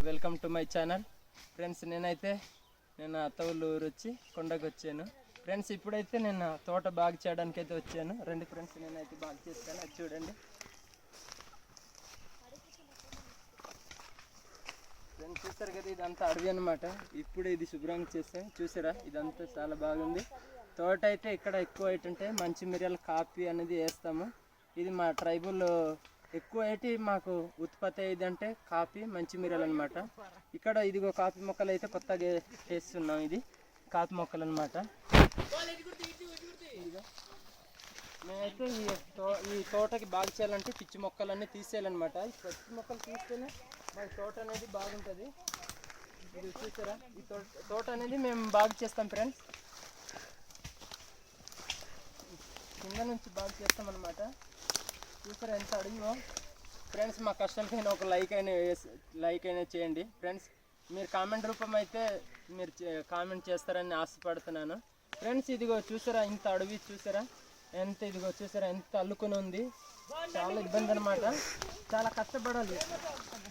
Welcome to my channel friends. నేను అత్తవులు ఊరు వచ్చి కొండకు వచ్చాను ఫ్రెండ్స్. ఇప్పుడైతే నేను తోట బాగు చేయడానికి అయితే వచ్చాను. రండి ఫ్రెండ్స్, నేనైతే బాగు చేస్తాను. అది చూడండి ఫ్రెండ్స్, చూస్తారు కదా ఇదంతా అడవి అనమాట. ఇప్పుడు ఇది శుభ్రంగా చేస్తాను. చూసారా, ఇదంతా చాలా బాగుంది. తోట అయితే ఇక్కడ ఎక్కువ ఏంటంటే మంచి మిరియాల కాఫీ అనేది వేస్తాము. ఇది మా ట్రైబల్ ఎక్కువ ఏంటి మాకు ఉత్పత్తి అయ్యేది అంటే కాఫీ, మంచి మిరియాలు అనమాట. ఇక్కడ ఇదిగో కాఫీ మొక్కలు అయితే కొత్తగా వేస్తున్నాం. ఇది కాఫీ మొక్కలు అనమాట. మేమైతే ఈ తోటకి బాగు చేయాలంటే పిచ్చి మొక్కలన్నీ తీసేయాలన్నమాట. ఈ పిచ్చి మొక్కలు తీస్తేనే మన తోట అనేది బాగుంటుంది. ఇది చూసారా, ఈ తోట అనేది మేము బాగు చేస్తాం ఫ్రెండ్స్. కింద నుంచి బాగు చేస్తాం అన్నమాట. చూసారా ఎంత అడిగినో ఫ్రెండ్స్. మా కష్టంపైన ఒక లైక్ అయినా చేయండి ఫ్రెండ్స్. మీరు కామెంట్ రూపం అయితే మీరు కామెంట్ చేస్తారని ఆశపడుతున్నాను ఫ్రెండ్స్. ఇదిగో చూసారా, ఇంత అడవి చూసారా ఎంత, ఇదిగో చూసారా ఎంత అల్లుకొని ఉంది. చాలా ఇబ్బంది అనమాట. చాలా కష్టపడాలి.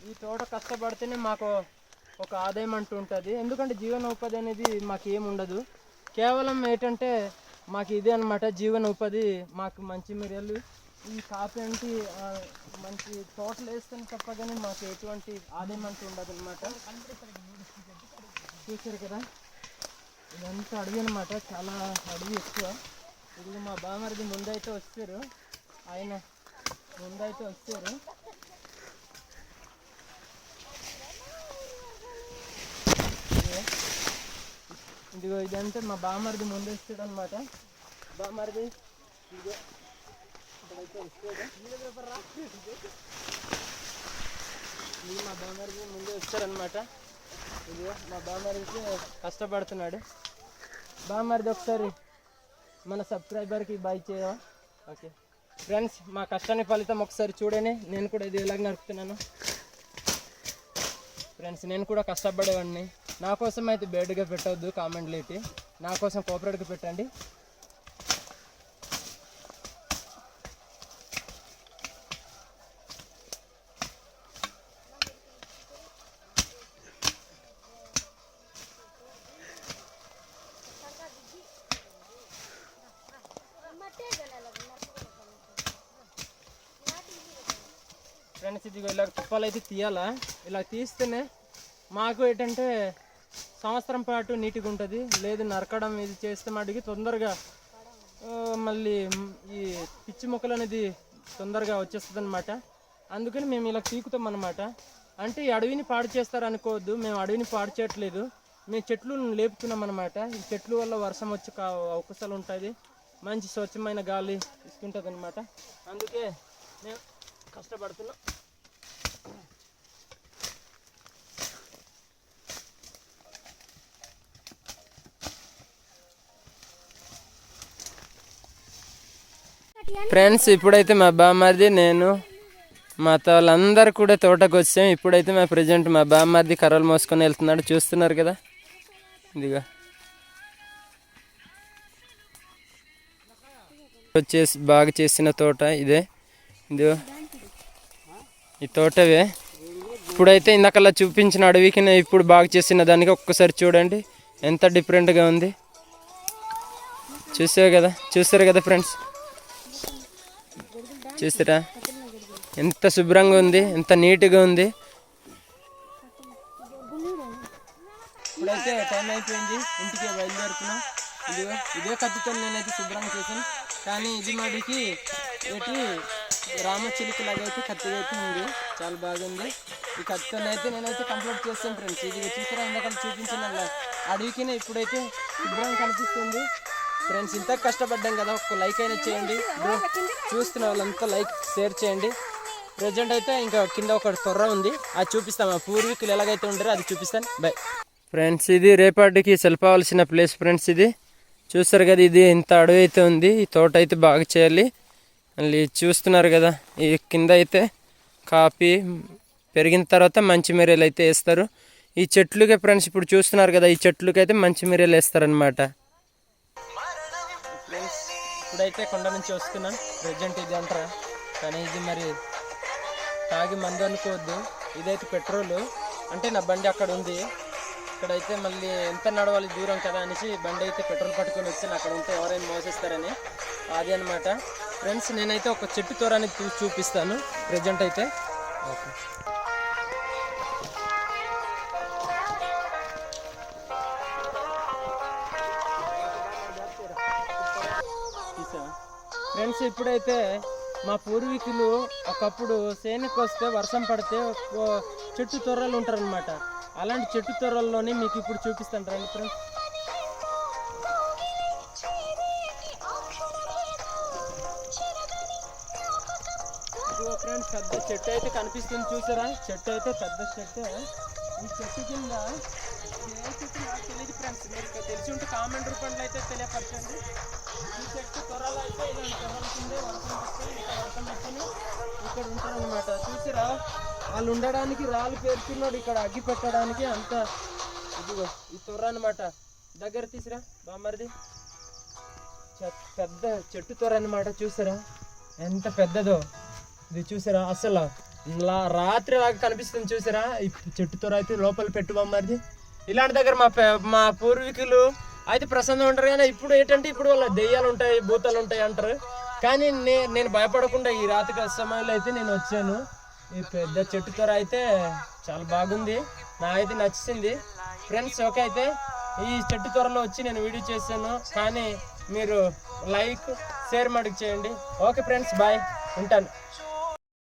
ఈ తోట కష్టపడితేనే మాకు ఒక ఆదాయం అంటూ ఉంటుంది. ఎందుకంటే జీవనోపాధి అనేది మాకు ఏముండదు. కేవలం ఏంటంటే మాకు ఇదే అనమాట జీవనోపాధి. మాకు మంచి మిరియాలు, ఈ కాఫీ అంటే మంచి తోటలు వేస్తేనే తప్ప కానీ మాకు ఎటువంటి ఆదాయం అంటూ ఉండదు అనమాట. చూసారు కదా, ఇదంతా అడవి అనమాట. చాలా అడవి ఎక్కువ. ఇది మా బామరిది ముందైతే వస్తారు. ఆయన ముందైతే వస్తారు. ఇదిగో ఇదంటే మా బామరిది ముందు వస్తాడు అనమాట. బామరిది ఇదిగో ఇక్కడైతే వస్తాడు. ఇది మా బామరిది ముందే వస్తారనమాట. ఇదిగో మా బామరిది కష్టపడుతున్నాడు. బామరిది ఒకసారి మన సబ్స్క్రైబర్కి బాయ్ చేయవా? ఓకే ఫ్రెండ్స్, మా కష్టానికి ఫలితం ఒకసారి చూడండి. నేను కూడా ఇది ఎలాగ నడుపుతున్నాను ఫ్రెండ్స్. నేను కూడా కష్టపడేవాడిని. నా కోసం అయితే బేడ్గా పెట్టవద్దు కామెంట్లు ఏంటి, నా కోసం కోఆపరేట్గా పెట్టండి. ఫ్రెండ్స్, ఇది ఇలా తుప్పాలు అయితే తీయాలా. ఇలా తీస్తేనే మాకు ఏంటంటే సంవత్సరం పాటు నీట్గా ఉంటుంది. లేదు నరకడం ఇది చేస్తే మటుకి తొందరగా మళ్ళీ ఈ పిచ్చి మొక్కలు అనేది తొందరగా వచ్చేస్తుంది అనమాట. అందుకని మేము ఇలా తీకుతాం అన్నమాట. అంటే ఈ అడవిని పాడు చేస్తారు అనుకోవద్దు. మేము అడవిని పాడు చేయట్లేదు, మేము చెట్లు లేపుతున్నాం అనమాట. ఈ చెట్లు వల్ల వర్షం వచ్చే అవకాశాలు ఉంటుంది. మంచి స్వచ్ఛమైన గాలి ఇస్తుంటుంది అనమాట. అందుకే మేము కష్టపడుతున్నాం. ఫ్రెండ్స్, ఇప్పుడైతే మా బామ్మర్ది, నేను, మా వాళ్ళందరూ కూడా తోటకు వచ్చాం. ఇప్పుడైతే మా ప్రజెంట్ మా బామ్మర్ది కర్రలు మోసుకొని వెళ్తున్నాడు. చూస్తున్నారు కదా, ఇదిగా వచ్చేసి బాగా చేసిన తోట ఇదే. ఇదిగో ఈ తోటవే. ఇప్పుడైతే ఇందాకల్లా చూపించిన అడవికి ఇప్పుడు బాగా చేసిన దానికి ఒక్కసారి చూడండి ఎంత డిఫరెంట్గా ఉంది. చూసారు కదా ఫ్రెండ్స్, చూసారా ఎంత శుభ్రంగా ఉంది, ఎంత నీట్గా ఉంది. ఇప్పుడైతే టైం అయిపోయింది, ఇంటికి బయలుదేరుతున్నాం. ఇదే కత్తితో నేనైతే శుభ్రంగా చేశాను. కానీ ఇది మడికి ఏంటి రామచిలుక లాగా అయితే కత్తి అయితే ఉంది. చాలా బాగుంది. ఈ కత్తితో అయితే నేనైతే కంప్లీట్ చేస్తాను ఫ్రెండ్స్. ఇది చూసారా, ఇందాక చూపించిన అడవికి ఇప్పుడైతే శుభ్రంగా కనిపిస్తుంది ఫ్రెండ్స్. ఇంత కష్టపడ్డాం కదా, ఒక లైక్ అయినా చేయండి. చూస్తున్న వాళ్ళంతా లైక్ షేర్ చేయండి. ప్రజెంట్ అయితే ఇంకా కింద ఒక తొర్ర ఉంది, అది చూపిస్తాం. ఆ పూర్వీకులు ఎలాగైతే ఉంటారో అది చూపిస్తాను. Bye friends. ఇది రేపటికి సెల్పవలసిన ప్లేస్ ఫ్రెండ్స్. ఇది చూస్తారు కదా, ఇది ఇంత అడవి అయితే ఉంది. ఈ తోట అయితే బాగా చేయాలి. మళ్ళీ చూస్తున్నారు కదా, ఈ కింద అయితే కాఫీ పెరిగిన తర్వాత మంచి మిరియాలు అయితే వేస్తారు. ఈ చెట్లుగా ఫ్రెండ్స్ ఇప్పుడు చూస్తున్నారు కదా, ఈ చెట్లుకి అయితే మంచి మిరియాలు వేస్తారనమాట. ఫ్రెండ్స్, ఇప్పుడైతే కొండ నుంచి వస్తున్నాను. ప్రజెంట్ ఇది అంటారా, కానీ ఇది మరి తాగి మందు అనుకోవద్దు. ఇదైతే పెట్రోలు. అంటే నా బండి అక్కడ ఉంది. ఇక్కడైతే మళ్ళీ ఎంత నడవాలి దూరం కదా అనేసి బండి అయితే పెట్రోల్ పట్టుకొని వచ్చాను. అక్కడ ఉంటే ఎవరైనా మోసేస్తారని. అది అనమాట ఫ్రెండ్స్. నేనైతే ఒక చెట్టు తోరాన్ని చూపిస్తాను ప్రజెంట్ అయితే. ఓకే ఫ్రెండ్స్, ఇప్పుడైతే మా పూర్వీకులు ఒకప్పుడు సేనుకి వస్తే వర్షం పడితే చెట్టు తొర్రలు ఉంటారనమాట. అలాంటి చెట్టు తొర్రల్లోనే మీకు ఇప్పుడు చూపిస్తాను రండి ఫ్రెండ్స్. ఇదిగో ఫ్రెండ్స్, పెద్ద చెట్టు అయితే కనిపిస్తుంది చూసారా? చెట్టు అయితే పెద్ద చెట్టు. ఈ చెట్టు కింద ఏ చెట్టు నాకు తెలియదు ఫ్రెండ్స్. మీరు తెలిసి ఉంటే కామెంట్ రూపంలో అయితే తెలియపరచండి. ఈ చెట్టు త్వరలో అయితే ఇలాంటి త్వరల కిందే వర్షం వస్తే వర్షం వచ్చి ఇక్కడ ఉంటారనమాట. చూసిరా, వాళ్ళు ఉండడానికి రాళ్ళు పేర్చున్నాడు ఇక్కడ అగ్గి పెట్టడానికి. అంత ఇదిగో ఈ త్వర అనమాట. దగ్గర తీసిరా బామ్మరిది. పెద్ద చెట్టు త్వర అనమాట. చూసారా ఎంత పెద్దదో ఇది? చూసారా అసలు రాత్రి లాగా కనిపిస్తుంది. చూసారా ఈ చెట్టు త్వర అయితే లోపల పెట్టు బామ్మరిది. ఇలాంటి దగ్గర మా పూర్వీకులు అయితే ప్రశాంతంగా ఉంటారు. కానీ ఇప్పుడు ఏంటంటే ఇప్పుడు వాళ్ళ దెయ్యాలు ఉంటాయి, భూతాలు ఉంటాయి అంటారు. కానీ నేను భయపడకుండా ఈ రాత్రి సమయంలో అయితే నేను వచ్చాను. ఈ పెద్ద చెట్టు త్వర అయితే చాలా బాగుంది, నాకైతే నచ్చింది ఫ్రెండ్స్. ఓకే, అయితే ఈ చెట్టు త్వరలో వచ్చి నేను వీడియో చేశాను. కానీ మీరు లైక్ షేర్ మటుకు చేయండి. ఓకే ఫ్రెండ్స్, బాయ్, ఉంటాను.